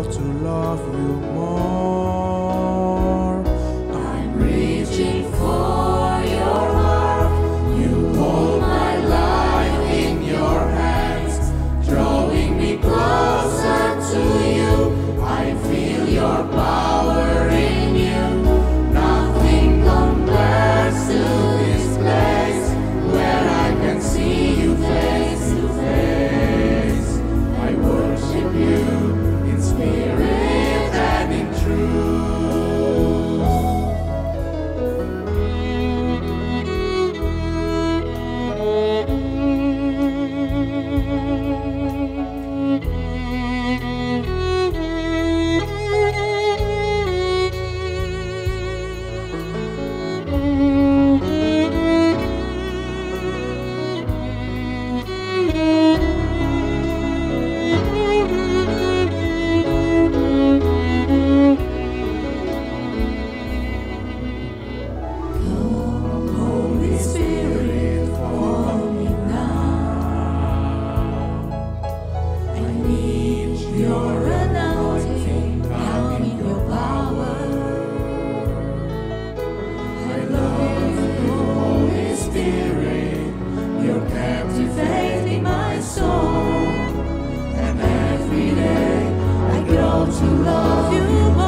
love to love you more. I'm reaching for your heart. You hold my life in your hands, drawing me closer to you. I feel your power in you. Nothing compares to this place where I can see you face to face. I worship you in spirit and in Holy Spirit, follow me now. I need your anointing, come in your power. I love you, Holy Spirit. You're captivating my soul, and every day I grow to love you more.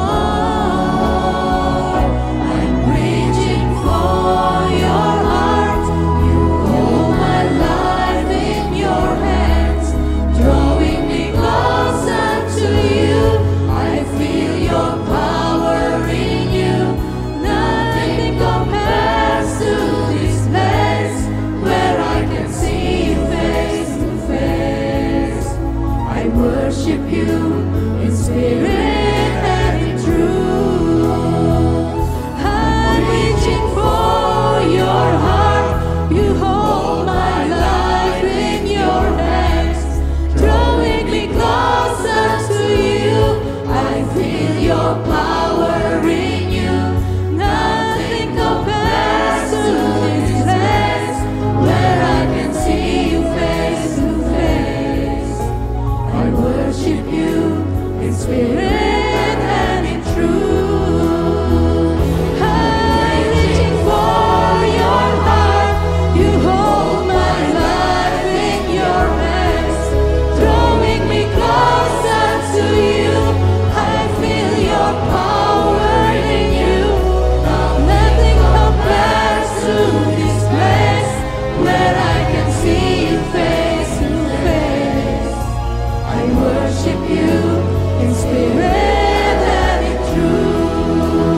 I'm reaching for your heart. You hold my life in your hands, drawing me closer to you. I feel your power in you. Nothing compares to this place where I can see you face to face. I worship you in spirit and in truth. I'm reaching for your heart. You hold my life in your hands, drawing me closer to you. I feel your power in you. Nothing compares to this place where I can see you face to face. I worship you in spirit and in truth. I'm reaching for your heart. You hold my life in your hands, drawing me closer to you. I feel your power in you. Nothing compares to this place where I can see you face to face. I worship you in spirit and in truth.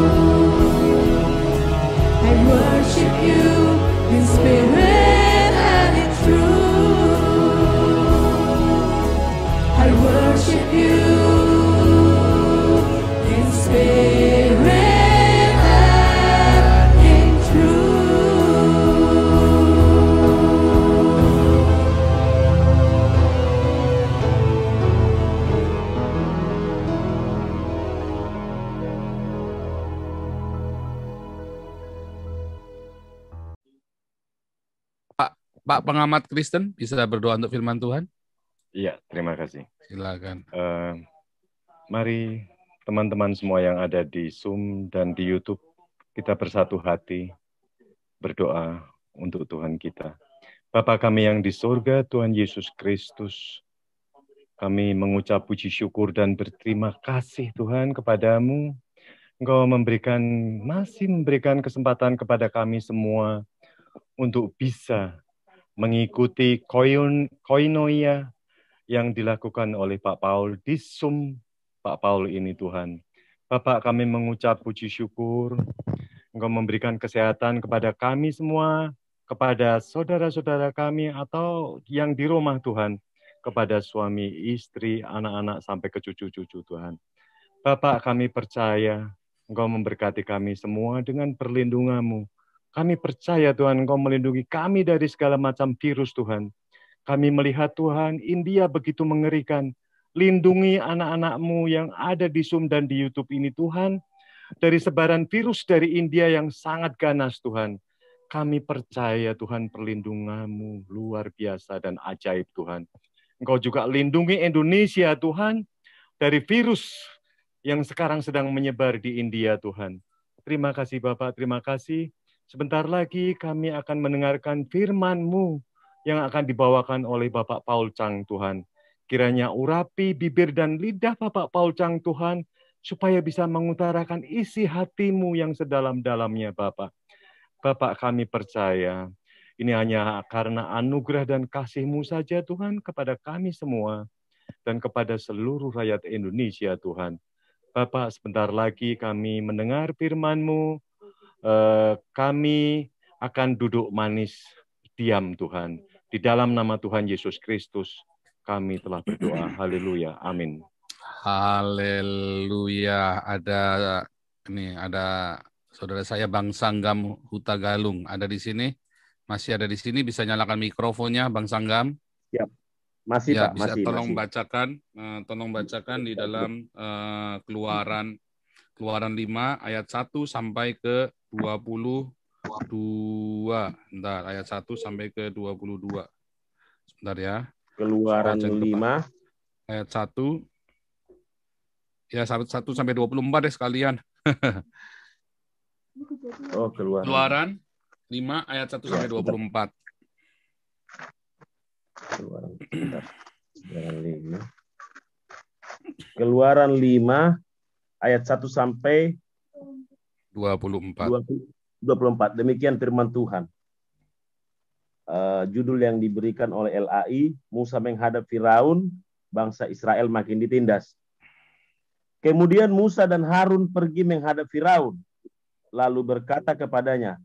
I worship you in spirit and in truth. I worship you in spirit and in Pak pengamat Kristen bisa berdoa untuk firman Tuhan? Iya, terima kasih. Silakan. Mari teman-teman semua yang ada di Zoom dan di YouTube, kita bersatu hati berdoa untuk Tuhan kita. Bapa kami yang di surga, Tuhan Yesus Kristus, kami mengucap puji syukur dan berterima kasih Tuhan kepadamu. Engkau masih memberikan kesempatan kepada kami semua untuk bisa mengikuti koinonia yang dilakukan oleh Pak Paul di Zoom Pak Paul ini Tuhan. Bapak kami mengucap puji syukur, Engkau memberikan kesehatan kepada kami semua, kepada saudara-saudara kami atau yang di rumah Tuhan, kepada suami, istri, anak-anak sampai ke cucu-cucu Tuhan. Bapak kami percaya Engkau memberkati kami semua dengan perlindungan-Mu. Kami percaya Tuhan Engkau melindungi kami dari segala macam virus Tuhan. Kami melihat Tuhan, India begitu mengerikan. Lindungi anak-anak-Mu yang ada di Zoom dan di YouTube ini Tuhan. Dari sebaran virus dari India yang sangat ganas Tuhan. Kami percaya Tuhan perlindungan-Mu luar biasa dan ajaib Tuhan. Engkau juga lindungi Indonesia Tuhan. Dari virus yang sekarang sedang menyebar di India, Tuhan. Terima kasih Bapak, terima kasih. Sebentar lagi kami akan mendengarkan firman-Mu yang akan dibawakan oleh Bapak Paul Chang, Tuhan. Kiranya urapi bibir dan lidah Bapak Paul Chang, Tuhan, supaya bisa mengutarakan isi hati-Mu yang sedalam-dalamnya, Bapak. Bapak, kami percaya ini hanya karena anugerah dan kasih-Mu saja, Tuhan, kepada kami semua dan kepada seluruh rakyat Indonesia, Tuhan. Bapak, sebentar lagi kami mendengar firman-Mu, kami akan duduk manis, diam Tuhan. Di dalam nama Tuhan Yesus Kristus, kami telah berdoa. Haleluya. Amin. Haleluya. Ada saudara saya Bang Sanggam Huta Galung. Ada di sini? Masih ada di sini? Bisa nyalakan mikrofonnya, Bang Sanggam? Ya. Masih ya, Pak, bisa masih. tolong bacakan di dalam Keluaran 5 ayat 1 sampai ke 22. Bentar, ayat 1 sampai ke 22. Sebentar ya. Keluaran 5 ayat 1. Ya, 1 sampai 24 deh sekalian. Oh, Keluaran 5 ayat 1 sampai 24. Keluaran 5 ayat 1 sampai 24. 24. Demikian firman Tuhan. Judul yang diberikan oleh LAI, Musa menghadap Firaun, bangsa Israel makin ditindas. Kemudian Musa dan Harun pergi menghadap Firaun, lalu berkata kepadanya,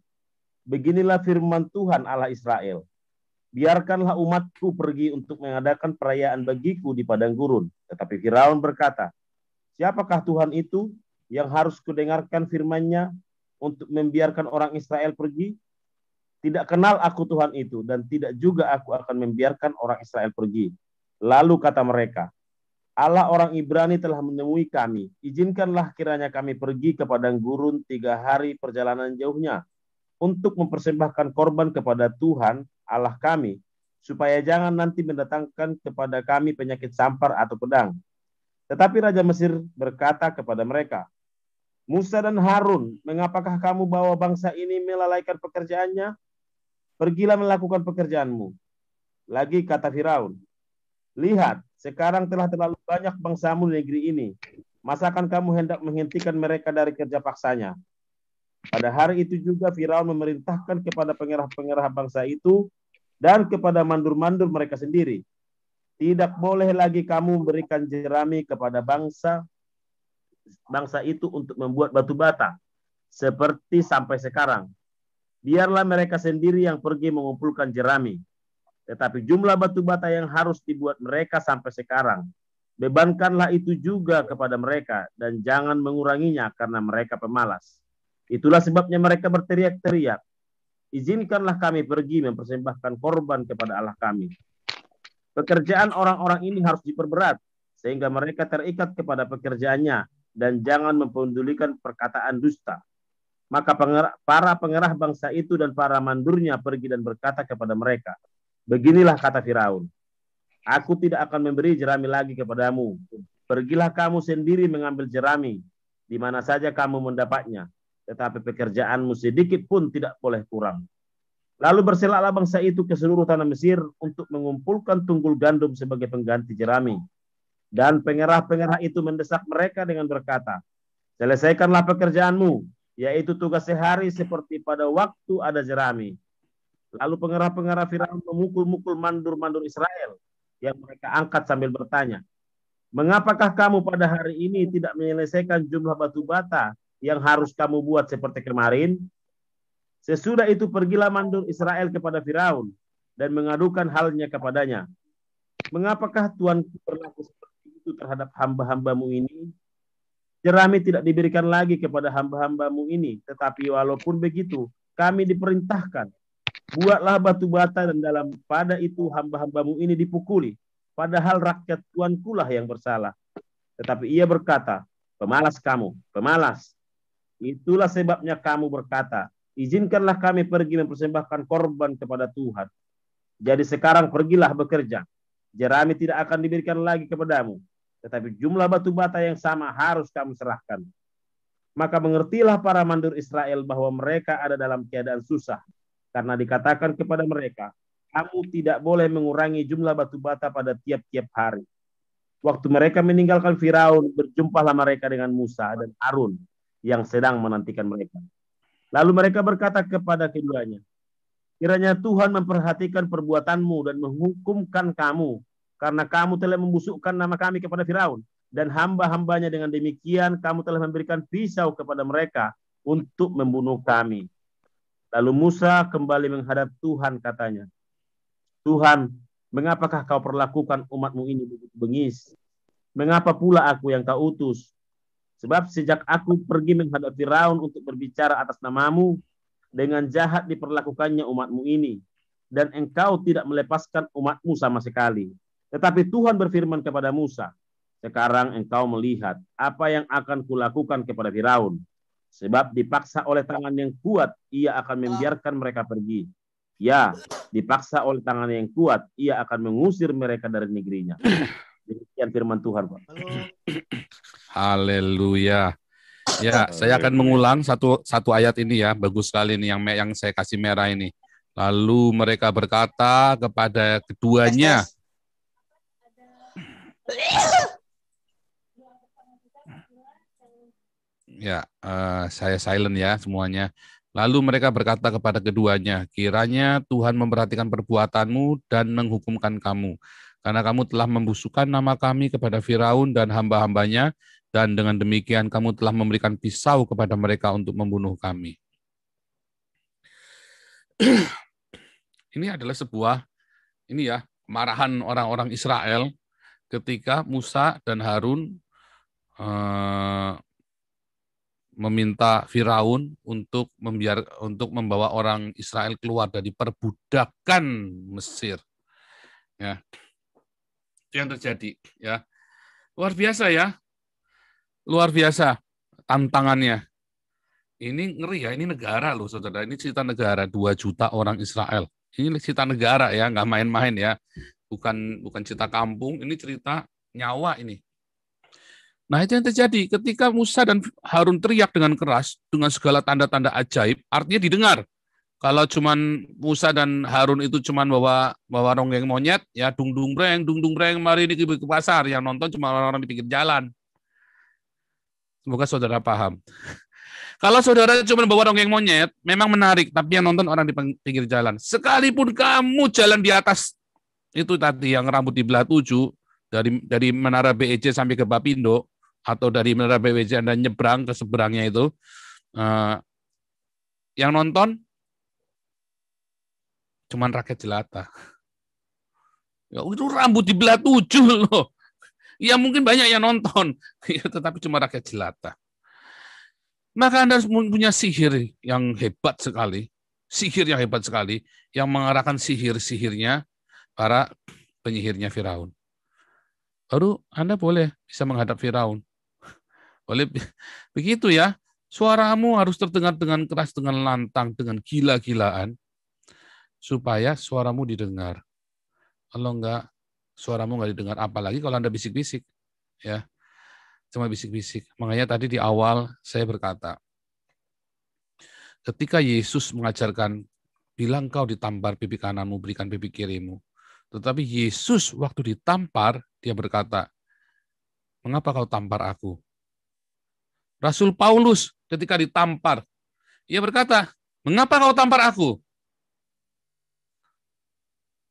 beginilah firman Tuhan Allah Israel. Biarkanlah umatku pergi untuk mengadakan perayaan bagiku di padang gurun. Tetapi Firaun berkata, siapakah Tuhan itu yang harus kudengarkan firman-Nya untuk membiarkan orang Israel pergi? Tidak kenal aku Tuhan itu, dan tidak juga aku akan membiarkan orang Israel pergi. Lalu kata mereka, Allah orang Ibrani telah menemui kami. Izinkanlah kiranya kami pergi ke padang gurun 3 hari perjalanan jauhnya untuk mempersembahkan korban kepada Tuhan Allah kami, supaya jangan nanti mendatangkan kepada kami penyakit sampar atau pedang. Tetapi Raja Mesir berkata kepada mereka, Musa dan Harun, mengapakah kamu bawa bangsa ini melalaikan pekerjaannya? Pergilah melakukan pekerjaanmu. Lagi kata Firaun, lihat, sekarang telah terlalu banyak bangsamu di negeri ini. Masakan kamu hendak menghentikan mereka dari kerja paksanya? Pada hari itu juga Firaun memerintahkan kepada pengerah-pengerah bangsa itu dan kepada mandur-mandur mereka sendiri, tidak boleh lagi kamu memberikan jerami kepada bangsa itu untuk membuat batu bata, seperti sampai sekarang. Biarlah mereka sendiri yang pergi mengumpulkan jerami. Tetapi jumlah batu bata yang harus dibuat mereka sampai sekarang, bebankanlah itu juga kepada mereka, dan jangan menguranginya karena mereka pemalas. Itulah sebabnya mereka berteriak-teriak, izinkanlah kami pergi mempersembahkan korban kepada Allah kami. Pekerjaan orang-orang ini harus diperberat, sehingga mereka terikat kepada pekerjaannya, dan jangan mempedulikan perkataan dusta. Maka para pengerah bangsa itu dan para mandurnya pergi dan berkata kepada mereka, beginilah kata Firaun, aku tidak akan memberi jerami lagi kepadamu. Pergilah kamu sendiri mengambil jerami, di mana saja kamu mendapatnya. Tetapi pekerjaanmu sedikit pun tidak boleh kurang. Lalu berselaklah bangsa itu ke seluruh tanah Mesir untuk mengumpulkan tunggul gandum sebagai pengganti jerami. Dan pengerah-pengerah itu mendesak mereka dengan berkata, selesaikanlah pekerjaanmu, yaitu tugas sehari seperti pada waktu ada jerami. Lalu pengerah-pengerah Firaun memukul-mukul mandur-mandur Israel yang mereka angkat sambil bertanya, mengapakah kamu pada hari ini tidak menyelesaikan jumlah batu bata yang harus kamu buat seperti kemarin? Sesudah itu pergilah mandur Israel kepada Firaun dan mengadukan halnya kepadanya. Mengapakah Tuanku berlaku seperti itu terhadap hamba-hambamu ini? Jerami tidak diberikan lagi kepada hamba-hambamu ini, tetapi walaupun begitu, kami diperintahkan, buatlah batu bata dan dalam pada itu hamba-hambamu ini dipukuli, padahal rakyat Tuanku lah yang bersalah. Tetapi ia berkata, pemalas kamu, pemalas. Itulah sebabnya kamu berkata, izinkanlah kami pergi mempersembahkan korban kepada Tuhan. Jadi sekarang pergilah bekerja. Jerami tidak akan diberikan lagi kepadamu. tetapi jumlah batu bata yang sama harus kamu serahkan. Maka mengertilah para mandor Israel bahwa mereka ada dalam keadaan susah, karena dikatakan kepada mereka, kamu tidak boleh mengurangi jumlah batu bata pada tiap-tiap hari. Waktu mereka meninggalkan Firaun, berjumpalah mereka dengan Musa dan Harun yang sedang menantikan mereka. Lalu mereka berkata kepada keduanya, kiranya Tuhan memperhatikan perbuatanmu dan menghukumkan kamu, karena kamu telah membusukkan nama kami kepada Firaun dan hamba-hambanya. Dengan demikian kamu telah memberikan pisau kepada mereka untuk membunuh kami. Lalu Musa kembali menghadap Tuhan, katanya, Tuhan, mengapakah kau perlakukan umatmu ini begitu bengis? Mengapa pula aku yang kau utus? Sebab sejak aku pergi menghadap Firaun untuk berbicara atas namamu, dengan jahat diperlakukannya umatmu ini, dan engkau tidak melepaskan umatmu sama sekali. Tetapi Tuhan berfirman kepada Musa, sekarang engkau melihat apa yang akan kulakukan kepada Firaun. Sebab dipaksa oleh tangan yang kuat, ia akan membiarkan mereka pergi. Ya, dipaksa oleh tangan yang kuat, ia akan mengusir mereka dari negerinya. Demikian firman Tuhan, Pak. Haleluya. Ya, saya akan mengulang satu ayat ini ya, bagus sekali nih yang saya kasih merah ini. Lalu mereka berkata kepada keduanya, ya, saya silent ya semuanya. Lalu mereka berkata kepada keduanya, kiranya Tuhan memperhatikan perbuatanmu dan menghukumkan kamu, karena kamu telah membusukkan nama kami kepada Firaun dan hamba-hambanya, dan dengan demikian kamu telah memberikan pisau kepada mereka untuk membunuh kami. Ini adalah sebuah kemarahan orang-orang Israel ketika Musa dan Harun meminta Firaun untuk membawa orang Israel keluar dari perbudakan Mesir. Ya. Itu yang terjadi, ya. Luar biasa ya. Luar biasa tantangannya. Ini ngeri ya, ini negara loh Saudara. Ini cerita negara, 2 juta orang Israel. Ini cerita negara ya, nggak main-main ya. Bukan cerita kampung, ini cerita nyawa ini. Nah, itu yang terjadi ketika Musa dan Harun teriak dengan keras dengan segala tanda-tanda ajaib, artinya didengar. Kalau cuman Musa dan Harun itu cuman bawa ronggeng monyet, ya dung dung breng, mari ini ke pasar, yang nonton cuma orang-orang di pinggir jalan. Semoga saudara paham. Kalau saudara cuma bawa ronggeng monyet, memang menarik, tapi yang nonton orang di pinggir jalan. Sekalipun kamu jalan di atas itu tadi yang rambut dibelah 7 dari Menara BEJ sampai ke Bapindo, atau dari Menara BEJ Anda nyebrang ke seberangnya itu, yang nonton cuman rakyat jelata. Ya, itu rambut dibelah 7 loh. Ya mungkin banyak yang nonton, tetapi cuma rakyat jelata. Maka Anda punya sihir yang hebat sekali, yang mengarahkan sihir-sihirnya para penyihirnya Firaun. Baru Anda boleh bisa menghadap Firaun. Boleh begitu ya. Suaramu harus terdengar dengan keras, dengan lantang, dengan gila-gilaan, supaya suaramu didengar. Kalau enggak, suaramu enggak didengar. Apalagi kalau Anda bisik-bisik, ya, cuma bisik-bisik. Makanya tadi di awal saya berkata, ketika Yesus mengajarkan, bilang kau ditampar pipi kananmu, berikan pipi kirimu. Tetapi Yesus waktu ditampar, dia berkata, mengapa kau tampar aku? Rasul Paulus ketika ditampar, ia berkata, mengapa kau tampar aku?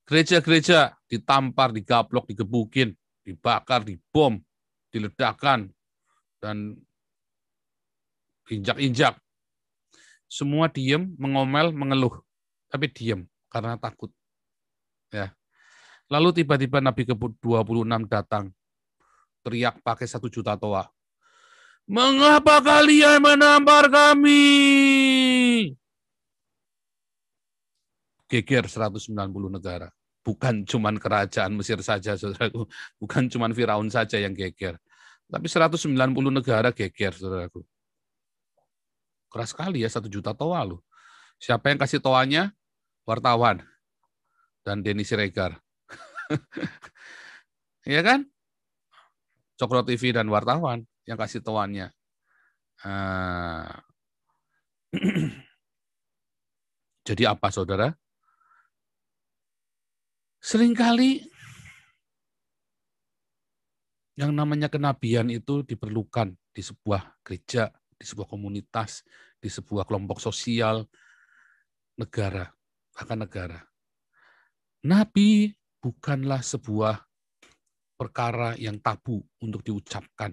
Gereja-gereja ditampar, digaplok, digebukin, dibakar, dibom, diledakkan, dan injak-injak. Semua diam, mengomel, mengeluh. Tapi diam, karena takut. Ya. Lalu tiba-tiba Nabi ke-26 datang, teriak pakai 1 juta toa. Mengapa kalian menampar kami? Geger 190 negara. Bukan cuma kerajaan Mesir saja, saudaraku. Bukan cuma Firaun saja yang geger. Tapi 190 negara geger, saudaraku. Keras sekali ya, 1 juta toa loh. Siapa yang kasih toanya? Wartawan. Dan Denny Siregar. Iya kan? Cokro TV dan wartawan yang kasih tahuannya. Jadi apa, saudara? Seringkali yang namanya kenabian itu diperlukan di sebuah gereja, di sebuah komunitas, di sebuah kelompok sosial, negara, bahkan negara. Nabi bukanlah sebuah perkara yang tabu untuk diucapkan.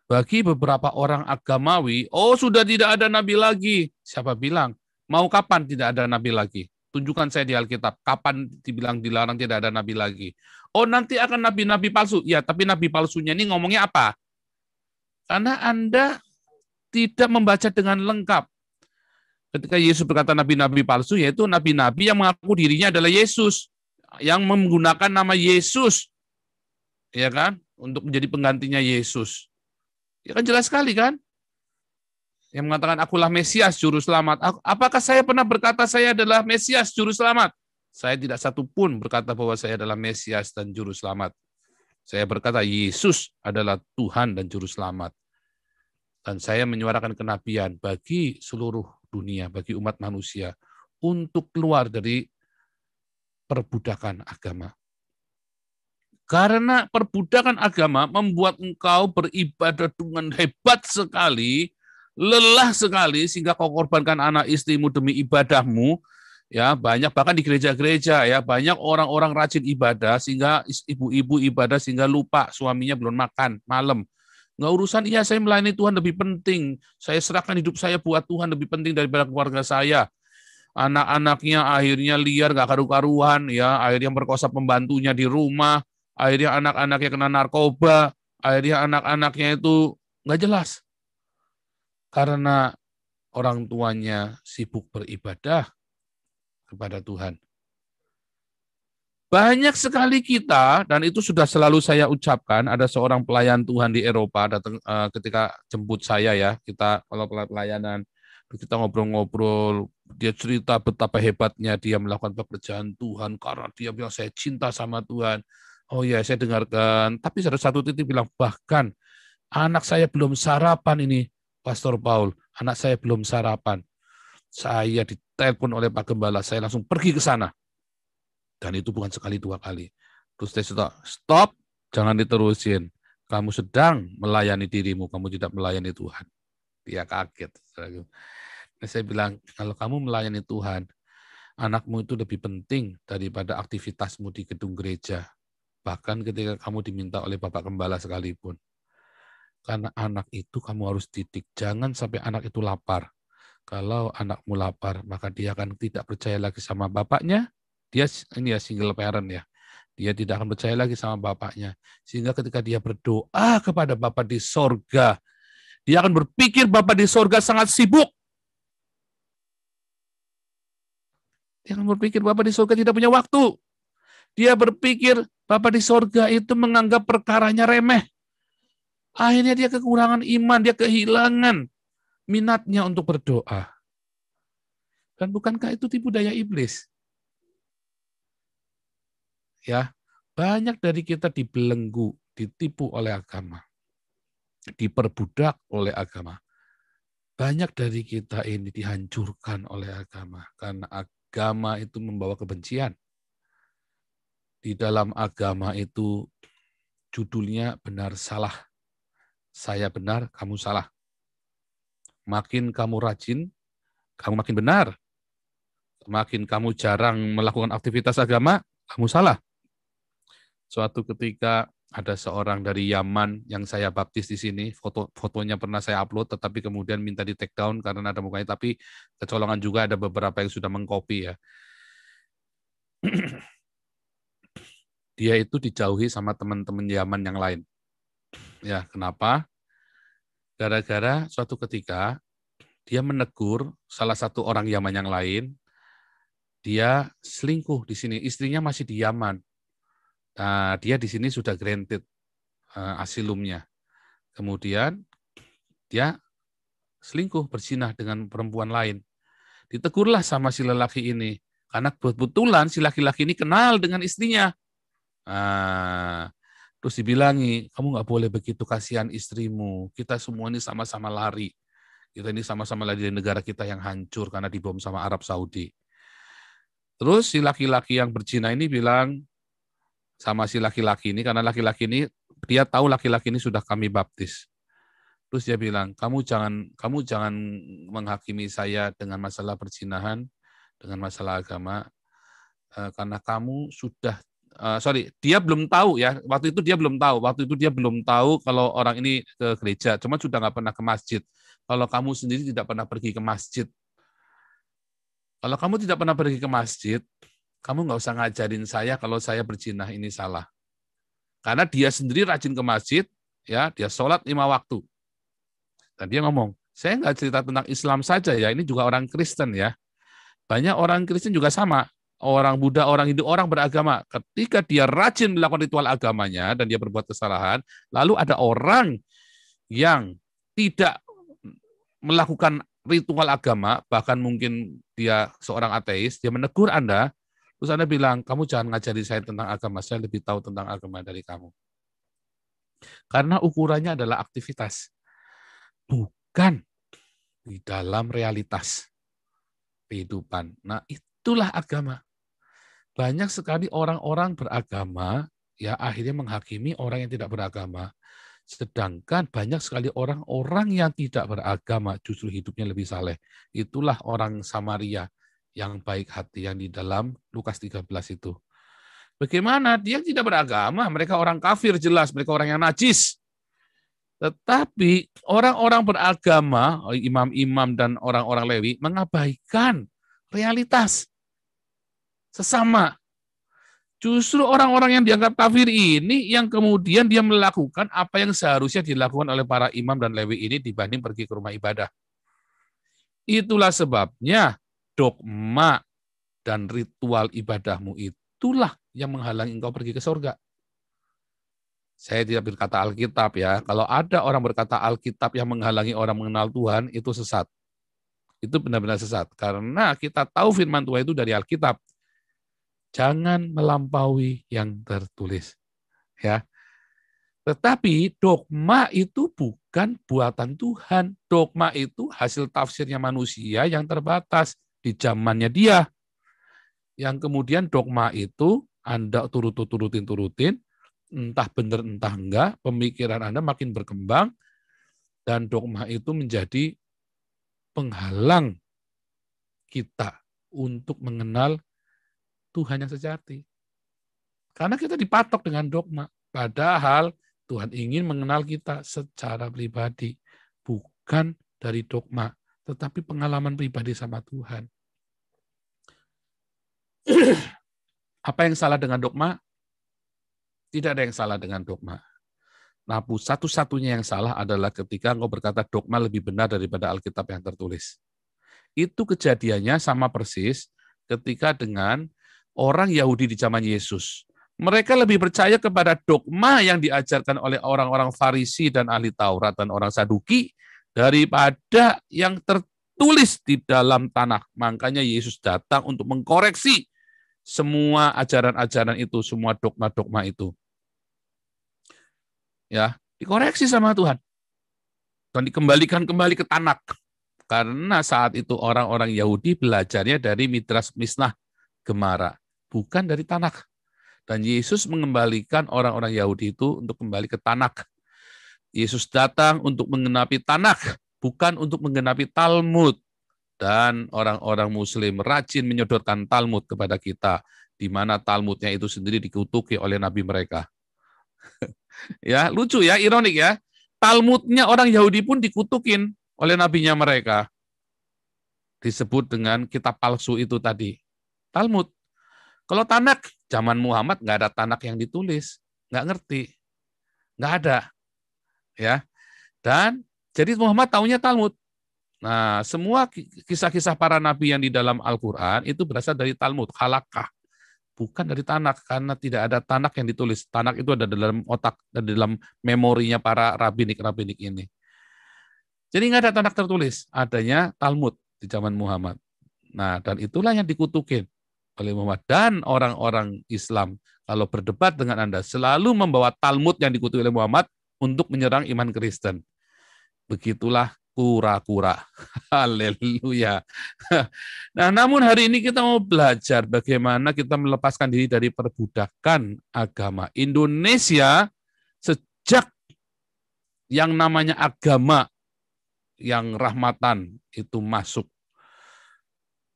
Bagi beberapa orang agamawi, sudah tidak ada nabi lagi. Siapa bilang? Mau kapan tidak ada nabi lagi? Tunjukkan saya di Alkitab, kapan dibilang dilarang tidak ada nabi lagi. Nanti akan nabi-nabi palsu. Ya, tapi nabi palsunya ini ngomongnya apa? Karena Anda tidak membaca dengan lengkap. Ketika Yesus berkata nabi-nabi palsu, yaitu nabi-nabi yang mengaku dirinya adalah Yesus, yang menggunakan nama Yesus, ya kan, untuk menjadi penggantinya Yesus. Ya kan jelas sekali kan? Yang mengatakan akulah Mesias juru selamat. Apakah saya pernah berkata saya adalah Mesias juru selamat? Saya tidak satu pun berkata bahwa saya adalah Mesias dan juru selamat. Saya berkata Yesus adalah Tuhan dan juru selamat. Dan saya menyuarakan kenabian bagi seluruh dunia, bagi umat manusia, untuk keluar dari perbudakan agama. Karena perbudakan agama membuat engkau beribadah dengan hebat sekali, lelah sekali, sehingga kau korbankan anak istrimu demi ibadahmu. Ya, banyak bahkan di gereja-gereja ya, banyak orang-orang rajin ibadah sehingga ibu-ibu ibadah sehingga lupa suaminya belum makan malam. Nggak urusan, iya saya melayani Tuhan lebih penting. Saya serahkan hidup saya buat Tuhan lebih penting daripada keluarga saya. Anak-anaknya akhirnya liar, nggak karu-karuan, ya, akhirnya merkosa pembantunya di rumah, akhirnya anak-anaknya kena narkoba, akhirnya anak-anaknya itu nggak jelas. Karena orang tuanya sibuk beribadah kepada Tuhan. Banyak sekali kita, dan itu sudah selalu saya ucapkan, ada seorang pelayan Tuhan di Eropa datang ketika jemput saya ya, kita kalau pelayanan, kita ngobrol-ngobrol, dia cerita betapa hebatnya dia melakukan pekerjaan Tuhan, karena dia bilang saya cinta sama Tuhan. Oh ya, saya dengarkan, tapi ada satu titik bilang, bahkan anak saya belum sarapan ini, Pastor Paul, anak saya belum sarapan. Saya ditelepon oleh Pak Gembala, saya langsung pergi ke sana. Dan itu bukan sekali dua kali. Terus saya stop, jangan diterusin. Kamu sedang melayani dirimu, kamu tidak melayani Tuhan. Dia kaget. Nah, saya bilang, kalau kamu melayani Tuhan, anakmu itu lebih penting daripada aktivitasmu di gedung gereja. Bahkan ketika kamu diminta oleh Bapak Gembala sekalipun. Karena anak itu kamu harus didik. Jangan sampai anak itu lapar. Kalau anakmu lapar, maka dia akan tidak percaya lagi sama bapaknya. Dia ini ya single parent ya. Dia tidak akan percaya lagi sama bapaknya. Sehingga ketika dia berdoa kepada Bapa di sorga, dia akan berpikir Bapa di sorga sangat sibuk. Dia akan berpikir Bapa di sorga tidak punya waktu. Dia berpikir Bapa di sorga itu menganggap perkaranya remeh. Akhirnya dia kekurangan iman, dia kehilangan minatnya untuk berdoa. Dan bukankah itu tipu daya iblis? Ya, banyak dari kita dibelenggu, ditipu oleh agama, diperbudak oleh agama. Banyak dari kita ini dihancurkan oleh agama, karena agama itu membawa kebencian. Di dalam agama itu judulnya benar salah. Saya benar, kamu salah. Makin kamu rajin, kamu makin benar. Makin kamu jarang melakukan aktivitas agama, kamu salah. Suatu ketika ada seorang dari Yaman yang saya baptis di sini, fotonya pernah saya upload, tetapi kemudian minta di take down karena ada mukanya, tapi kecolongan juga ada beberapa yang sudah mengcopy ya. Dia itu dijauhi sama teman-teman Yaman yang lain. Ya, kenapa? Gara-gara suatu ketika dia menegur salah satu orang Yaman yang lain, dia selingkuh di sini, istrinya masih di Yaman. Nah, dia di sini sudah granted asilumnya. Kemudian dia selingkuh, berzinah dengan perempuan lain. Ditegurlah sama si lelaki ini, karena kebetulan si laki-laki ini kenal dengan istrinya. Terus dibilangi, kamu nggak boleh begitu, kasihan istrimu. Kita semua ini sama-sama lari. Kita ini sama-sama lari dari negara kita yang hancur karena dibom sama Arab Saudi. Terus si laki-laki yang berzina ini bilang sama si laki-laki ini, karena laki-laki ini, dia tahu laki-laki ini sudah kami baptis. Terus dia bilang, kamu jangan menghakimi saya dengan masalah perzinahan, dengan masalah agama, karena kamu sudah dia belum tahu ya. Waktu itu dia belum tahu kalau orang ini ke gereja, cuma sudah nggak pernah ke masjid. Kalau kamu sendiri tidak pernah pergi ke masjid, kalau kamu tidak pernah pergi ke masjid, kamu nggak usah ngajarin saya kalau saya berzina ini salah. Karena dia sendiri rajin ke masjid, ya, dia sholat 5 waktu. Dan dia ngomong, saya nggak cerita tentang Islam saja ya, ini juga orang Kristen ya. Banyak orang Kristen juga sama. Orang Buddha, orang Hindu, orang beragama. Ketika dia rajin melakukan ritual agamanya dan dia berbuat kesalahan, lalu ada orang yang tidak melakukan ritual agama, bahkan mungkin dia seorang ateis, dia menegur Anda, terus Anda bilang, kamu jangan ngajari saya tentang agama, saya lebih tahu tentang agama dari kamu. Karena ukurannya adalah aktivitas, bukan di dalam realitas kehidupan. Nah, itulah agama. Banyak sekali orang-orang beragama ya akhirnya menghakimi orang yang tidak beragama. Sedangkan banyak sekali orang-orang yang tidak beragama justru hidupnya lebih saleh. Itulah orang Samaria yang baik hati yang di dalam Lukas 13 itu. Bagaimana? Dia tidak beragama, mereka orang kafir jelas, mereka orang yang najis. Tetapi orang-orang beragama, imam-imam dan orang-orang Lewi mengabaikan realitas sesama. Justru orang-orang yang dianggap kafir ini yang kemudian dia melakukan apa yang seharusnya dilakukan oleh para imam dan Lewi ini dibanding pergi ke rumah ibadah. Itulah sebabnya dogma dan ritual ibadahmu itulah yang menghalangi engkau pergi ke surga. Saya tidak berkata Alkitab ya. Kalau ada orang berkata Alkitab yang menghalangi orang mengenal Tuhan, itu sesat. Itu benar-benar sesat. Karena kita tahu firman Tuhan itu dari Alkitab. Jangan melampaui yang tertulis. Ya. Tetapi dogma itu bukan buatan Tuhan. Dogma itu hasil tafsirnya manusia yang terbatas di zamannya dia. Yang kemudian dogma itu Anda turutin, entah benar entah enggak, pemikiran Anda makin berkembang, dan dogma itu menjadi penghalang kita untuk mengenal Tuhan yang sejati. Karena kita dipatok dengan dogma. Padahal Tuhan ingin mengenal kita secara pribadi. Bukan dari dogma, tetapi pengalaman pribadi sama Tuhan. Apa yang salah dengan dogma? Tidak ada yang salah dengan dogma. Nah, satu-satunya yang salah adalah ketika engkau berkata dogma lebih benar daripada Alkitab yang tertulis. Itu kejadiannya sama persis ketika dengan orang Yahudi di zaman Yesus. Mereka lebih percaya kepada dogma yang diajarkan oleh orang-orang Farisi dan ahli Taurat dan orang Saduki daripada yang tertulis di dalam tanah. Makanya Yesus datang untuk mengkoreksi semua ajaran-ajaran itu, semua dogma-dogma itu. Ya, dikoreksi sama Tuhan. Dan dikembalikan kembali ke Tanakh. Karena saat itu orang-orang Yahudi belajarnya dari Midrash Mishnah Gemara, bukan dari Tanakh. Dan Yesus mengembalikan orang-orang Yahudi itu untuk kembali ke Tanakh. Yesus datang untuk menggenapi Tanakh, bukan untuk menggenapi Talmud. Dan orang-orang Muslim rajin menyodorkan Talmud kepada kita, di mana Talmudnya itu sendiri dikutuki oleh nabi mereka. Ya, lucu ya, ironik ya. Talmudnya orang Yahudi pun dikutukin oleh nabinya mereka. Disebut dengan kitab palsu itu tadi. Talmud. Kalau Tanakh, zaman Muhammad nggak ada Tanakh yang ditulis. Nggak ngerti. Nggak ada. Ya. Dan jadi Muhammad taunya Talmud. Nah, semua kisah-kisah para nabi yang di dalam Al-Quran itu berasal dari Talmud, Halakah. Bukan dari Tanakh, karena tidak ada Tanakh yang ditulis. Tanakh itu ada dalam otak, dan dalam memorinya para rabinik-rabinik ini. Jadi nggak ada Tanakh tertulis, adanya Talmud di zaman Muhammad. Nah, dan itulah yang dikutukin oleh Muhammad dan orang-orang Islam. kalau berdebat dengan Anda, selalu membawa Talmud yang dikutuk oleh Muhammad untuk menyerang iman Kristen. Begitulah kura-kura. Haleluya. Nah, namun hari ini kita mau belajar bagaimana kita melepaskan diri dari perbudakan agama. Indonesia sejak yang namanya agama yang rahmatan itu masuk,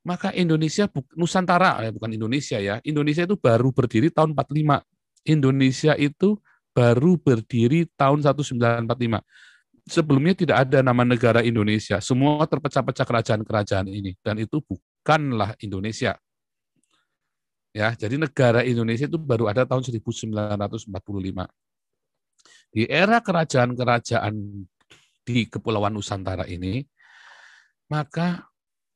maka Indonesia, Nusantara, bukan Indonesia ya, Indonesia itu baru berdiri tahun 45. Indonesia itu baru berdiri tahun 1945. Sebelumnya tidak ada nama negara Indonesia. Semua terpecah-pecah kerajaan-kerajaan ini. Dan itu bukanlah Indonesia. Ya, jadi negara Indonesia itu baru ada tahun 1945. Di era kerajaan-kerajaan di Kepulauan Nusantara ini, maka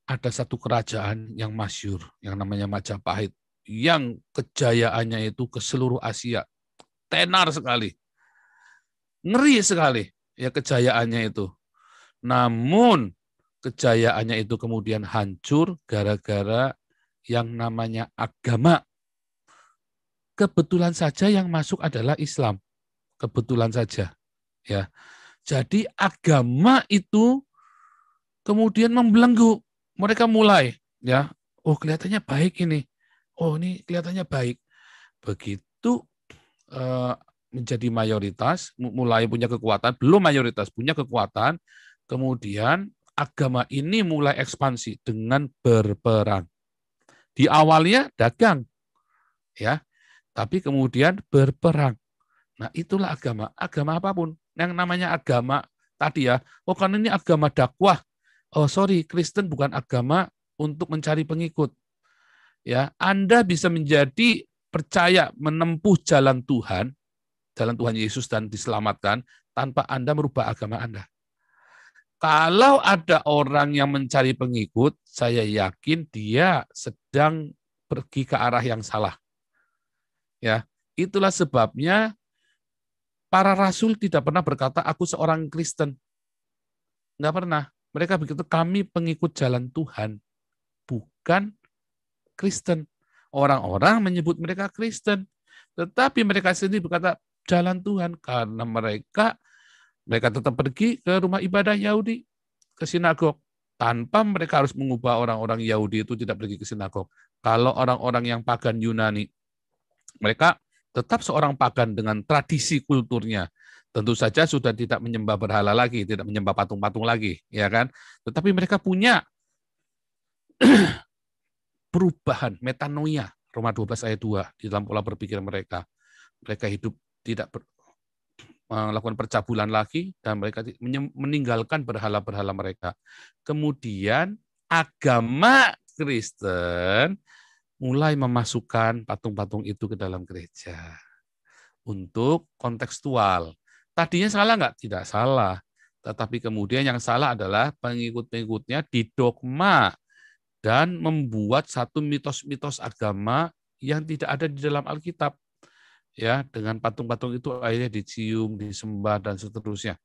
ada satu kerajaan yang masyhur, yang namanya Majapahit, yang kejayaannya itu ke seluruh Asia. Tenar sekali. Ngeri sekali ya kejayaannya itu. Namun kejayaannya itu kemudian hancur gara-gara yang namanya agama. Kebetulan saja yang masuk adalah Islam. Kebetulan saja. Ya. Jadi agama itu kemudian membelenggu. Mereka mulai, ya, oh kelihatannya baik ini. Oh ini kelihatannya baik. Begitu menjadi mayoritas, mulai punya kekuatan, belum mayoritas, punya kekuatan, kemudian agama ini mulai ekspansi dengan berperang. Di awalnya dagang, ya, tapi kemudian berperang. Nah itulah agama, agama apapun. Yang namanya agama tadi ya, oh kan ini agama dakwah. Oh sorry, Kristen bukan agama untuk mencari pengikut. Ya, Anda bisa menjadi percaya menempuh jalan Tuhan Yesus dan diselamatkan tanpa Anda merubah agama Anda. Kalau ada orang yang mencari pengikut, saya yakin dia sedang pergi ke arah yang salah. Ya, itulah sebabnya para rasul tidak pernah berkata, aku seorang Kristen. Nggak pernah. Mereka begitu, kami pengikut jalan Tuhan, bukan Kristen. Orang-orang menyebut mereka Kristen, tetapi mereka sendiri berkata jalan Tuhan, karena mereka tetap pergi ke rumah ibadah Yahudi, ke sinagog, tanpa mereka harus mengubah orang-orang Yahudi itu tidak pergi ke sinagog. Kalau orang-orang yang pagan Yunani, mereka tetap seorang pagan dengan tradisi kulturnya. Tentu saja sudah tidak menyembah berhala lagi, tidak menyembah patung-patung lagi, ya kan? Tetapi mereka punya perubahan, metanoia, Roma 12 ayat 2 di dalam pola berpikir mereka. Mereka hidup tidak melakukan percabulan lagi dan mereka meninggalkan berhala-berhala mereka. Kemudian agama Kristen mulai memasukkan patung-patung itu ke dalam gereja untuk kontekstual. Tadinya salah nggak? Tidak salah. Tetapi kemudian yang salah adalah pengikut-pengikutnya didogma dan membuat satu mitos-mitos agama yang tidak ada di dalam Alkitab. Ya, dengan patung-patung itu akhirnya dicium, disembah dan seterusnya.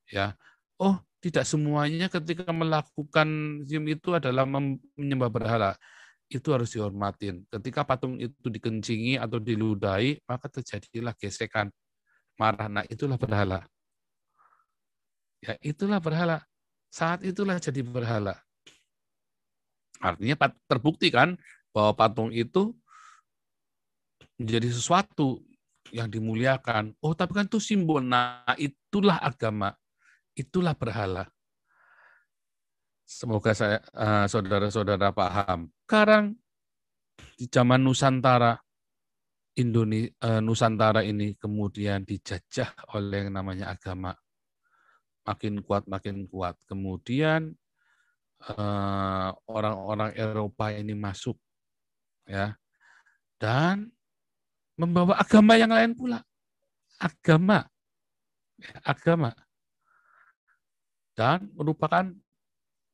Ya. Oh, tidak semuanya ketika melakukan cium itu adalah menyembah berhala. Itu harus dihormatin. Ketika patung itu dikencingi atau diludahi, maka terjadilah gesekan, marah. Nah, itulah berhala. Ya, itulah berhala. Saat itulah jadi berhala. Artinya terbukti kan bahwa patung itu menjadi sesuatu yang dimuliakan. Oh, tapi kan itu simbol. Nah, itulah agama. Itulah berhala. Semoga saudara-saudara paham. Sekarang di zaman Nusantara, Nusantara ini kemudian dijajah oleh yang namanya agama. Makin kuat. Kemudian orang-orang Eropa ini masuk, ya, dan membawa agama yang lain pula. Agama. Dan merupakan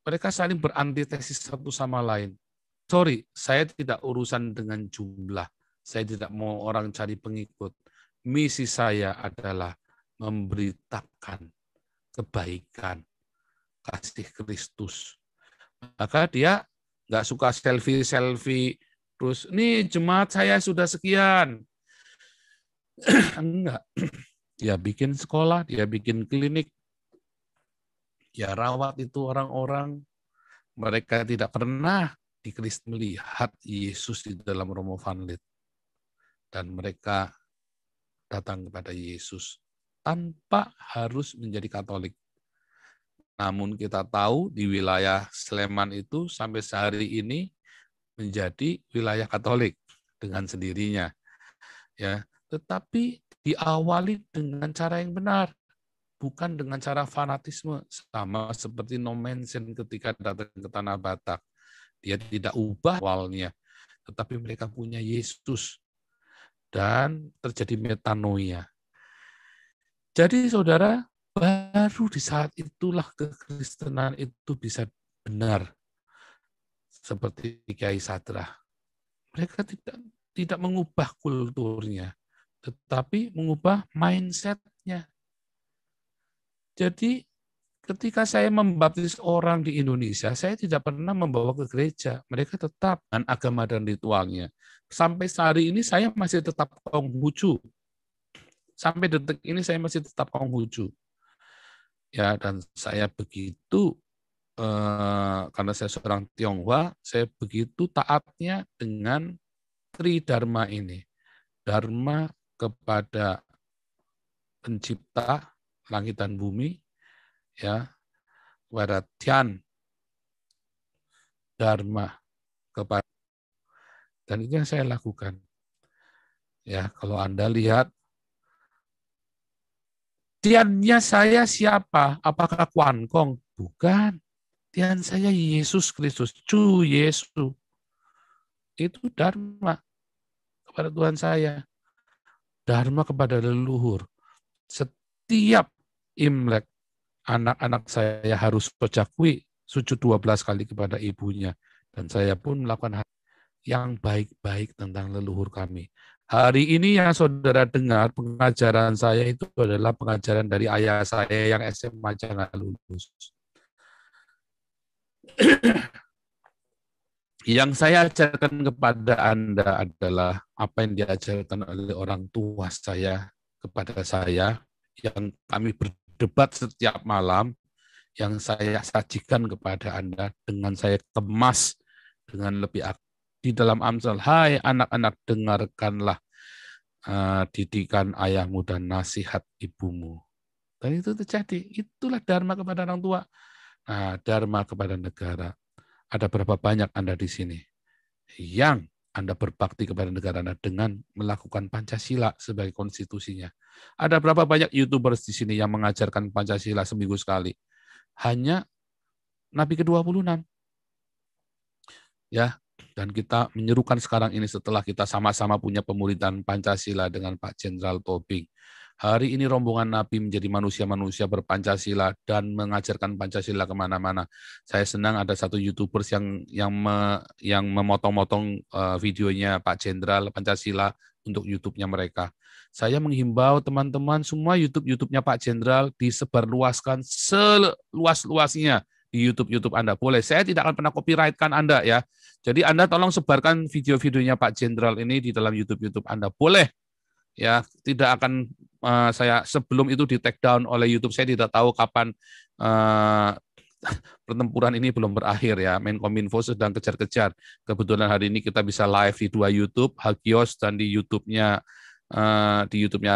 mereka saling berantitesis satu sama lain. Sorry, saya tidak urusan dengan jumlah. Saya tidak mau orang cari pengikut. Misi saya adalah memberitakan kebaikan, kasih Kristus. Maka dia nggak suka selfie, terus, nih jemaat saya sudah sekian, Enggak. Dia bikin sekolah, dia bikin klinik, dia rawat itu orang-orang. Mereka tidak pernah di Kristen melihat Yesus di dalam Romo Van Lith. Dan mereka datang kepada Yesus tanpa harus menjadi Katolik. Namun kita tahu di wilayah Sleman itu sampai sehari ini menjadi wilayah Katolik dengan sendirinya. Ya, tetapi diawali dengan cara yang benar, bukan dengan cara fanatisme, sama seperti No Mention ketika datang ke Tanah Batak. Dia tidak ubah awalnya, tetapi mereka punya Yesus dan terjadi metanoia. Jadi saudara, baru di saat itulah kekristenan itu bisa benar seperti Kiai Sadra. Mereka tidak mengubah kulturnya, tetapi mengubah mindset-nya. Jadi ketika saya membaptis orang di Indonesia, saya tidak pernah membawa ke gereja. Mereka tetap dengan agama dan ritualnya. Sampai hari ini saya masih tetap Konghucu. Sampai detik ini saya masih tetap Konghucu. Ya, dan saya begitu karena saya seorang Tionghoa, saya begitu taatnya dengan Tridharma ini. Dharma kepada pencipta langit dan bumi, ya, kepada Tian, Dharma kepada, dan itu yang saya lakukan. Ya, kalau Anda lihat, Tiannya saya siapa? Apakah Kuan Kong? Bukan. Tian saya Yesus Kristus, Cu Yesus. Itu Dharma kepada Tuhan saya. Dharma kepada leluhur. Setiap Imlek, anak-anak saya harus sojakwi, sujud 12 kali kepada ibunya. Dan saya pun melakukan hal yang baik-baik tentang leluhur kami. Hari ini yang saudara dengar, pengajaran saya itu adalah pengajaran dari ayah saya yang SMA jangan lulus. Yang saya ajarkan kepada Anda adalah apa yang diajarkan oleh orang tua saya kepada saya, yang kami berdebat setiap malam, yang saya sajikan kepada Anda dengan saya kemas dengan lebih aktif. Di dalam Amsal, hai anak-anak, dengarkanlah didikan ayahmu dan nasihat ibumu. Dan itu terjadi. Itulah dharma kepada orang tua. Nah, dharma kepada negara. Ada berapa banyak Anda di sini yang Anda berbakti kepada negara Anda dengan melakukan Pancasila sebagai konstitusinya? Ada berapa banyak YouTubers di sini yang mengajarkan Pancasila seminggu sekali? Hanya Nabi ke-26. Ya, dan kita menyerukan sekarang ini setelah kita sama-sama punya pemuridan Pancasila dengan Pak Jenderal Tobing. Hari ini rombongan Nabi menjadi manusia-manusia berpancasila dan mengajarkan Pancasila kemana-mana. Saya senang ada satu YouTubers yang memotong-motong videonya Pak Jenderal Pancasila untuk YouTube-nya mereka. Saya menghimbau teman-teman semua YouTube-nya Pak Jenderal disebarluaskan seluas-luasnya di YouTube Anda. Boleh, saya tidak akan pernah copyright-kan Anda ya. Jadi Anda tolong sebarkan video-videonya Pak Jenderal ini di dalam YouTube Anda. Boleh. Ya, tidak akan saya sebelum itu di take down oleh YouTube. Saya tidak tahu kapan pertempuran ini belum berakhir ya. Menkominfo sedang kejar-kejar. Kebetulan hari ini kita bisa live di 2 YouTube, Hagios dan di YouTube-nya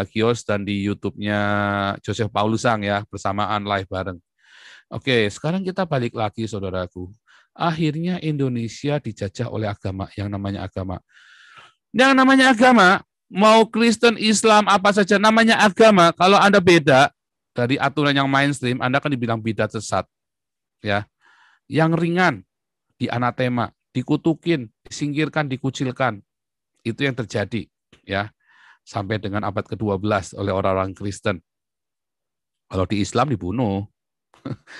Hagios dan di YouTube-nya Joseph Paulusang ya, bersamaan live bareng. Oke, sekarang kita balik lagi saudaraku. Akhirnya Indonesia dijajah oleh agama, yang namanya agama. Yang namanya agama, mau Kristen, Islam, apa saja namanya agama, kalau Anda beda dari aturan yang mainstream, Anda akan dibilang bidat sesat. Ya. Yang ringan, dianatema, dikutukin, disingkirkan, dikucilkan. Itu yang terjadi. Ya. Sampai dengan abad ke-12 oleh orang-orang Kristen. Kalau di Islam dibunuh.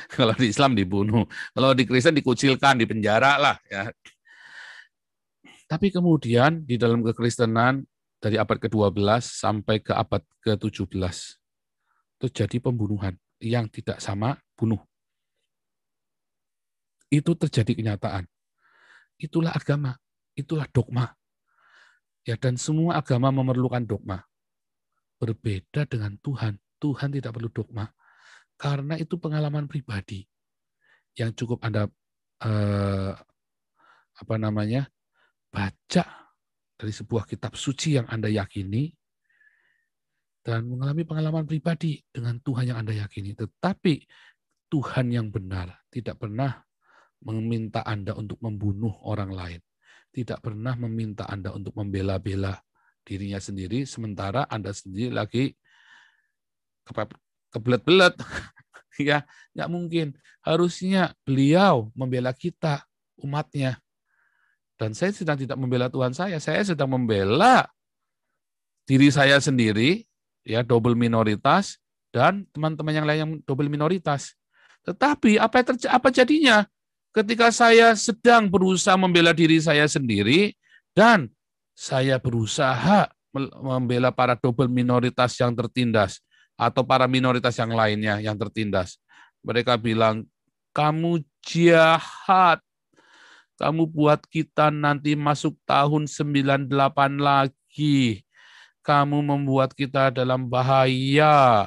Kalau di Islam dibunuh. Kalau di Kristen dikucilkan, dipenjara lah. Ya. Tapi kemudian di dalam kekristenan, dari abad ke-12 sampai ke abad ke-17. Terjadi pembunuhan yang tidak sama bunuh. Itu terjadi kenyataan. Itulah agama, itulah dogma. Ya, dan semua agama memerlukan dogma. berbeda dengan Tuhan. Tuhan tidak perlu dogma. Karena itu pengalaman pribadi yang cukup Anda baca dari sebuah kitab suci yang Anda yakini dan mengalami pengalaman pribadi dengan Tuhan yang Anda yakini. Tetapi Tuhan yang benar tidak pernah meminta Anda untuk membunuh orang lain. Tidak pernah meminta Anda untuk membela-bela dirinya sendiri, sementara Anda sendiri lagi kebelet-belet. Ya, nggak mungkin. Harusnya beliau membela kita, umatnya. Dan saya sedang tidak membela Tuhan saya sedang membela diri saya sendiri, ya, double minoritas, dan teman-teman yang lain yang double minoritas. Tetapi apa jadinya ketika saya sedang berusaha membela diri saya sendiri dan saya berusaha membela para double minoritas yang tertindas atau para minoritas yang lainnya yang tertindas. Mereka bilang, kamu jahat. Kamu buat kita nanti masuk tahun 98 lagi. Kamu membuat kita dalam bahaya.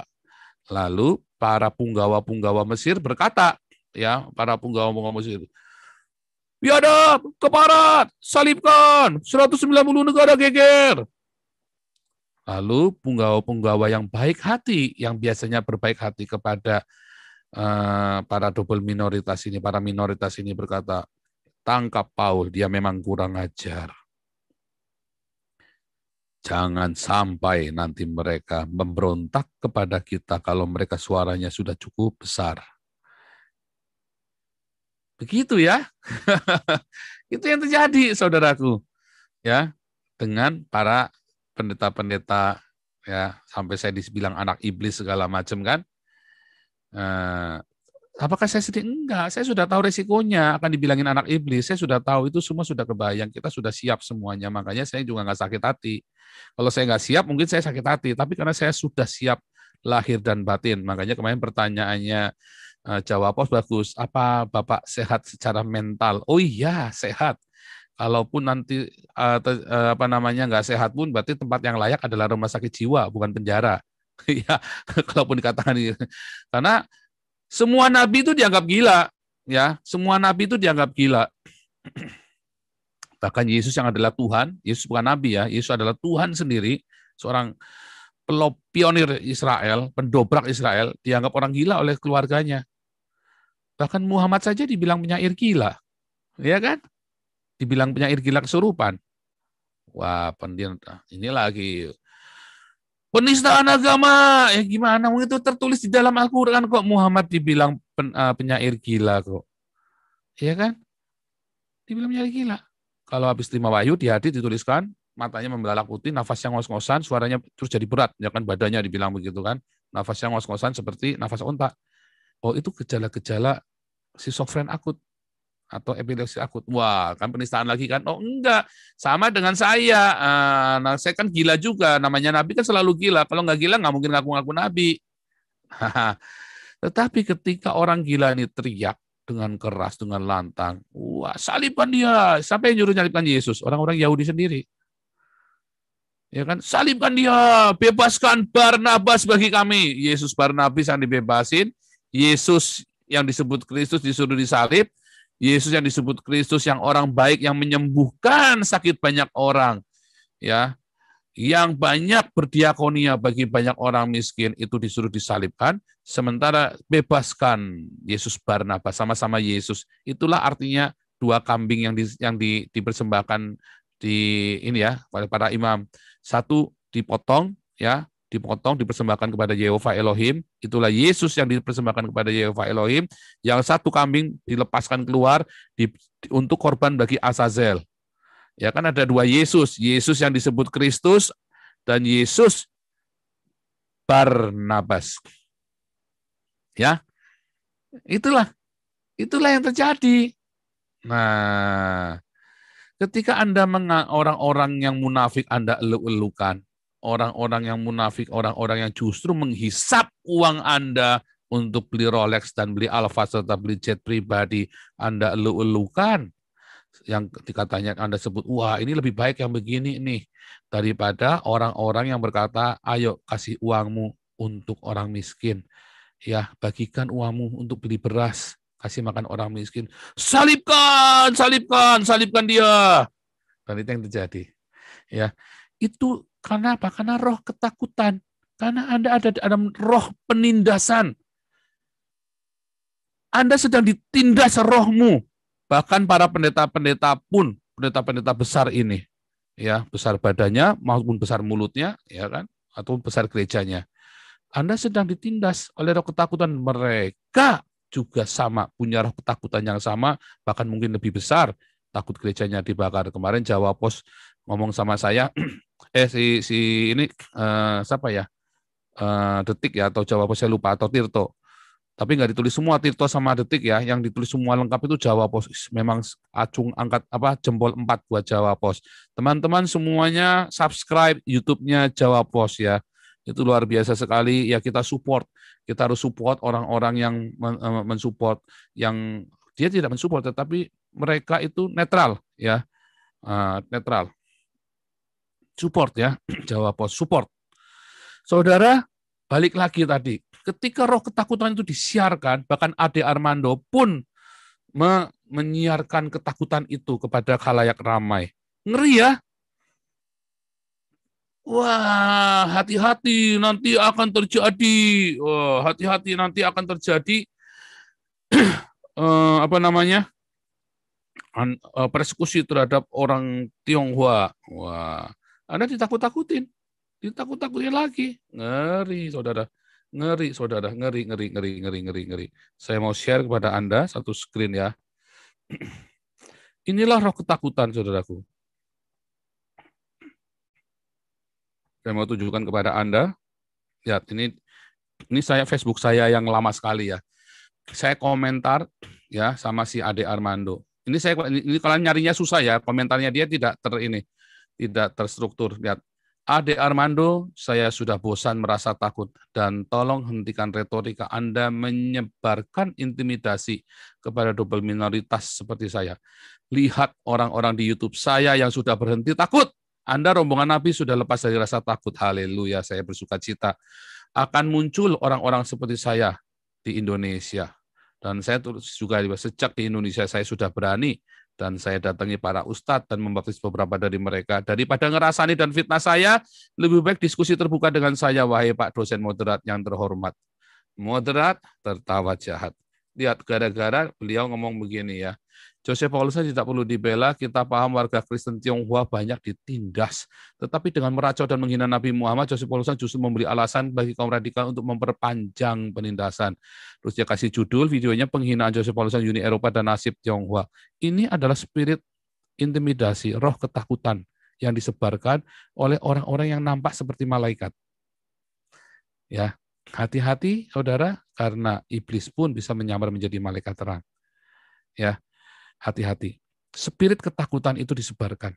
Lalu para punggawa-punggawa Mesir berkata, ya, para punggawa-punggawa Mesir, biadab, ke barat, salibkan, 190 negara geger. Lalu punggawa-punggawa yang baik hati, yang biasanya berbaik hati kepada para double minoritas ini, para minoritas ini berkata, tangkap Paul, dia memang kurang ajar. Jangan sampai nanti mereka memberontak kepada kita kalau mereka suaranya sudah cukup besar. Begitu ya. Itu yang terjadi, saudaraku. Ya, dengan para pendeta-pendeta, ya, sampai saya dibilang anak iblis segala macam kan. Apakah saya sedih? Enggak, saya sudah tahu resikonya akan dibilangin anak iblis. Saya sudah tahu itu semua sudah kebayang. Kita sudah siap semuanya. Makanya saya juga nggak sakit hati. Kalau saya nggak siap, mungkin saya sakit hati. Tapi karena saya sudah siap lahir dan batin. Makanya kemarin pertanyaannya jawab bagus. Apa Bapak sehat secara mental? Oh iya, sehat. Kalaupun nanti nggak sehat pun, berarti tempat yang layak adalah rumah sakit jiwa, bukan penjara. Ya, kalaupun dikatakan ini. Karena semua nabi itu dianggap gila, ya. Semua nabi itu dianggap gila. Bahkan Yesus yang adalah Tuhan, Yesus bukan nabi ya, Yesus adalah Tuhan sendiri, seorang pionir Israel, pendobrak Israel, dianggap orang gila oleh keluarganya. Bahkan Muhammad saja dibilang penyair gila, ya kan? Dibilang penyair gila kesurupan. Wah, ini lagi penistaan agama, gimana? Itu tertulis di dalam Al-Quran kok Muhammad dibilang penyair gila kok. Iya kan? Dibilang penyair gila. Kalau habis terima wahyu di hadits dituliskan, matanya membelalak putih, nafasnya ngos-ngosan, suaranya terus jadi berat. Ya kan, badannya dibilang begitu kan. Nafasnya ngos-ngosan seperti nafas onta. Oh, itu gejala-gejala schizofren akut atau epilepsi akut. Wah, kan penistaan lagi kan? Oh enggak, sama dengan saya. Nah, saya kan gila juga. Namanya nabi kan selalu gila. Kalau nggak gila nggak mungkin ngaku-ngaku nabi. Tetapi ketika orang gila ini teriak dengan keras, dengan lantang, wah, salibkan dia. Siapa yang nyuruh nyalibkan Yesus? Orang-orang Yahudi sendiri. Ya kan? Salibkan dia, bebaskan Barnabas bagi kami. Yesus Barnabas yang dibebasin, Yesus yang disebut Kristus disuruh disalib, Yesus yang disebut Kristus yang orang baik yang menyembuhkan sakit banyak orang, ya, yang banyak berdiakonia bagi banyak orang miskin itu disuruh disalibkan, sementara bebaskan Yesus Barnabas, sama-sama Yesus. Itulah artinya dua kambing yang dipersembahkan di ini ya oleh para imam. Satu dipotong, ya, dipersembahkan kepada Yehova Elohim, itulah Yesus yang dipersembahkan kepada Yehova Elohim. Yang satu kambing dilepaskan keluar untuk korban bagi Azazel. Ya kan ada dua Yesus, Yesus yang disebut Kristus dan Yesus Barnabas. Ya, itulah yang terjadi. Nah, ketika Anda orang-orang yang munafik Anda eluk-elukan, orang-orang yang munafik, orang-orang yang justru menghisap uang Anda untuk beli Rolex dan beli Alfa serta beli jet pribadi, Anda elu-elukan. yang dikatanya Anda sebut, wah ini lebih baik yang begini nih, daripada orang-orang yang berkata, ayo kasih uangmu untuk orang miskin. Ya, bagikan uangmu untuk beli beras, kasih makan orang miskin. Salibkan, salibkan, salibkan dia. Dan itu yang terjadi. Ya, itu karena apa? Karena roh ketakutan. Karena Anda ada dalam roh penindasan. Anda sedang ditindas rohmu. Bahkan para pendeta-pendeta pun, pendeta-pendeta besar ini, ya, besar badannya maupun besar mulutnya, ya kan, atau besar gerejanya. Anda sedang ditindas oleh roh ketakutan. Mereka juga sama, punya roh ketakutan yang sama, bahkan mungkin lebih besar. Takut gerejanya dibakar. Kemarin Jawa Pos ngomong sama saya, siapa ya? Detik ya, atau Jawa Pos saya lupa, atau Tirto. Tapi nggak ditulis semua Tirto sama Detik ya, yang ditulis semua lengkap itu Jawa Pos. Memang acung angkat jempol 4 buat Jawa Pos. Teman-teman semuanya subscribe YouTube-nya Jawa Pos ya. Itu luar biasa sekali ya, kita support. Kita harus support orang-orang yang mensupport, yang dia tidak mensupport tetapi mereka itu netral ya. Netral. Support ya, Jawa Pos support. Saudara, balik lagi tadi. Ketika roh ketakutan itu disiarkan, bahkan Ade Armando pun menyiarkan ketakutan itu kepada khalayak ramai. Ngeri ya? Wah, hati-hati nanti akan terjadi. Wah, hati-hati nanti akan terjadi persekusi terhadap orang Tionghoa. Wah, Anda ditakut-takutin lagi. Ngeri, saudara. Ngeri, saudara. Ngeri. Saya mau share kepada Anda satu screen ya. Inilah roh ketakutan, saudaraku. Saya mau tunjukkan kepada Anda. Lihat, ini saya Facebook saya yang lama sekali ya. Saya komentar ya sama si Ade Armando. Ini kalian nyarinya susah ya, komentarnya dia tidak terstruktur. Lihat. Ade Armando, saya sudah bosan merasa takut dan tolong hentikan retorika Anda menyebarkan intimidasi kepada double minoritas seperti saya. Lihat orang-orang di YouTube saya yang sudah berhenti takut. Anda rombongan Nabi sudah lepas dari rasa takut. Haleluya, saya bersuka cita. Akan muncul orang-orang seperti saya di Indonesia. Dan saya juga sejak di Indonesia saya sudah berani dan saya datangi para ustadz dan membaptis beberapa dari mereka. Daripada ngerasani dan fitnah saya, lebih baik diskusi terbuka dengan saya, wahai Pak dosen moderat yang terhormat. Moderat tertawa jahat. Lihat, gara-gara beliau ngomong begini ya. Joseph Paulusnya tidak perlu dibela, kita paham warga Kristen Tionghoa banyak ditindas. Tetapi dengan meracau dan menghina Nabi Muhammad, Joseph Paulusnya justru memberi alasan bagi kaum radikal untuk memperpanjang penindasan. Terus dia kasih judul videonya, penghinaan Joseph Paulusnya Uni Eropa dan nasib Tionghoa. Ini adalah spirit intimidasi, roh ketakutan yang disebarkan oleh orang-orang yang nampak seperti malaikat. Ya, hati-hati saudara, karena iblis pun bisa menyamar menjadi malaikat terang. Ya, hati-hati. Spirit ketakutan itu disebarkan.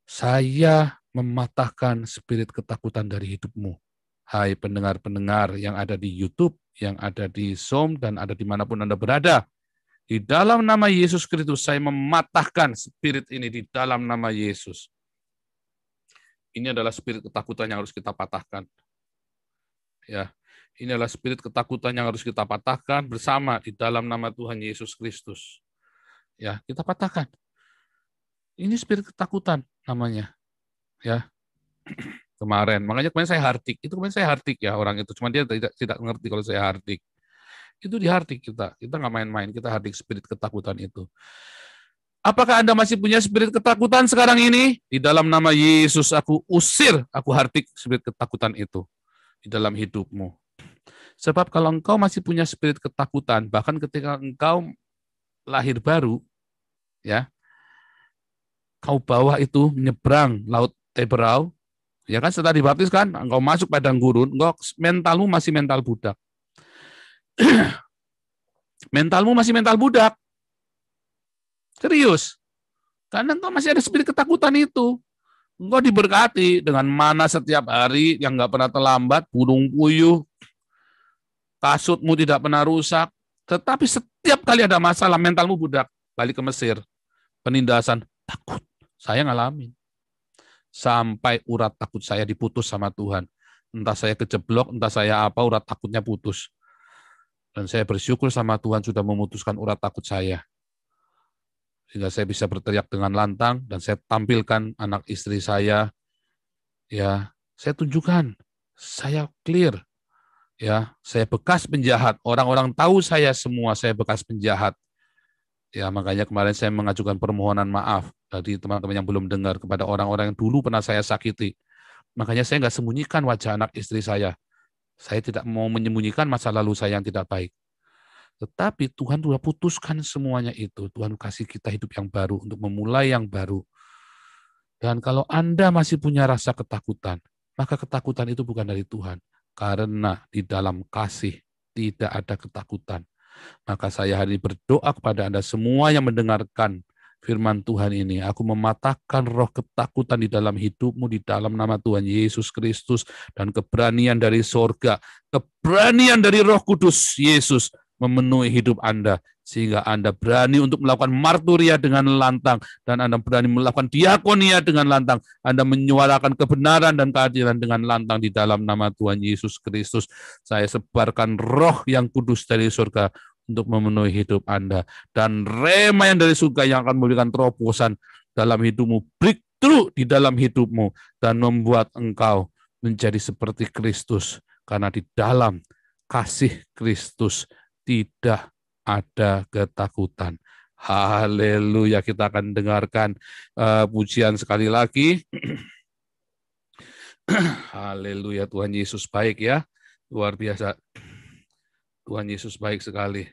Saya mematahkan spirit ketakutan dari hidupmu. Hai pendengar-pendengar yang ada di YouTube, yang ada di Zoom, dan ada dimanapun Anda berada. Di dalam nama Yesus Kristus, saya mematahkan spirit ini di dalam nama Yesus. Ini adalah spirit ketakutan yang harus kita patahkan. Ya, ini adalah spirit ketakutan yang harus kita patahkan bersama di dalam nama Tuhan Yesus Kristus. Ya, kita patahkan. Ini spirit ketakutan namanya. Ya. Makanya kemarin saya hardik. Itu kemarin saya hardik ya orang itu. Cuma dia tidak ngerti kalau saya hardik. Itu dihardik kita. Kita nggak main-main. Kita hardik spirit ketakutan itu. Apakah Anda masih punya spirit ketakutan sekarang ini? Di dalam nama Yesus aku usir, aku hardik spirit ketakutan itu di dalam hidupmu. Sebab kalau engkau masih punya spirit ketakutan, bahkan ketika engkau lahir baru, ya, kau bawa itu menyeberang laut Teberau, ya kan, setelah dibaptis kan, engkau masuk padang gurun, engkau mentalmu masih mental budak. Mentalmu masih mental budak. Serius. Karena engkau masih ada spirit ketakutan itu. Engkau diberkati dengan mana setiap hari yang nggak pernah terlambat, burung puyuh, kasutmu tidak pernah rusak. Tetapi setiap kali ada masalah, mentalmu budak. balik ke Mesir, penindasan, takut. Saya ngalamin. Sampai urat takut saya diputus sama Tuhan. Entah saya kejeblok, entah saya apa, urat takutnya putus. Dan saya bersyukur sama Tuhan sudah memutuskan urat takut saya. Sehingga saya bisa berteriak dengan lantang, dan saya tampilkan anak istri saya. Ya, saya tunjukkan, saya clear. Ya, saya bekas penjahat. Orang-orang tahu saya semua, saya bekas penjahat. Ya, makanya kemarin saya mengajukan permohonan maaf dari teman-teman yang belum dengar kepada orang-orang yang dulu pernah saya sakiti. Makanya saya nggak sembunyikan wajah anak istri saya. Saya tidak mau menyembunyikan masa lalu saya yang tidak baik. Tetapi Tuhan sudah putuskan semuanya itu. Tuhan kasih kita hidup yang baru untuk memulai yang baru. Dan kalau Anda masih punya rasa ketakutan, maka ketakutan itu bukan dari Tuhan. Karena di dalam kasih tidak ada ketakutan. Maka saya hari ini berdoa kepada Anda semua yang mendengarkan firman Tuhan ini. Aku mematahkan roh ketakutan di dalam hidupmu, di dalam nama Tuhan Yesus Kristus, dan keberanian dari sorga, keberanian dari Roh Kudus Yesus memenuhi hidup Anda, sehingga Anda berani untuk melakukan marturia dengan lantang, dan Anda berani melakukan diakonia dengan lantang. Anda menyuarakan kebenaran dan keadilan dengan lantang di dalam nama Tuhan Yesus Kristus. Saya sebarkan roh yang kudus dari surga untuk memenuhi hidup Anda. Dan rema yang dari surga yang akan memberikan terobosan dalam hidupmu, breakthrough di dalam hidupmu, dan membuat engkau menjadi seperti Kristus. Karena di dalam kasih Kristus tidak ada ketakutan. Haleluya. Kita akan dengarkan pujian sekali lagi. Haleluya. Tuhan Yesus baik ya. Luar biasa. Tuhan Yesus baik sekali.